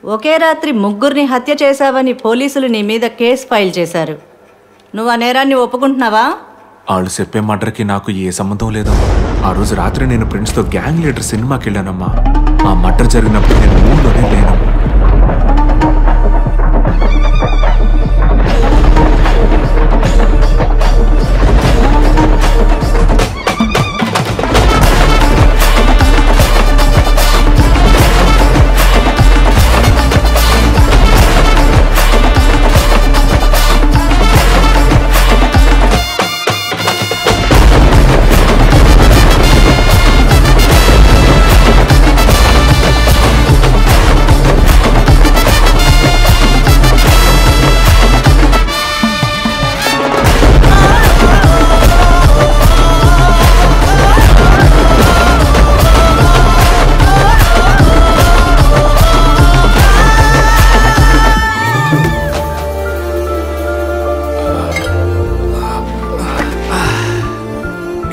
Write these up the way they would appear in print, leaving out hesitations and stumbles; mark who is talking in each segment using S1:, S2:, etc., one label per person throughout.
S1: ఒకే రాత్రి ముగ్గురిని హత్య చేశావని పోలీసులు నీ మీద కేసు ఫైల్ చేశారు. నువ్వు ఆ నేరాన్ని ఒప్పుకుంటున్నావా?
S2: వాళ్ళు చెప్పే మర్డర్కి నాకు ఏ సంబంధం లేదమ్మా. ఆ రోజు రాత్రి నేను ఫ్రెండ్స్తో గ్యాంగ్ లీడర్ సినిమాకి వెళ్ళానమ్మా. ఆ మర్డర్ జరిగినప్పుడు నేను ఊళ్ళోనే లేనమ్మా.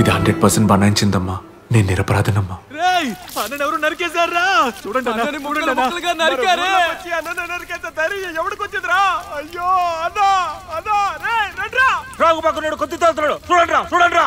S2: ఇది 100% బనాయించిందమ్మా. నేను నిరపరాధనమ్మా.
S3: ఎవరు నరికేశారా? చూడండి ఎవడికొచ్చిందిరా? అయ్యో అన్నా అన్నా రే రండ్రా. రాగు పక్కన కొద్ది చూడండి చూడండి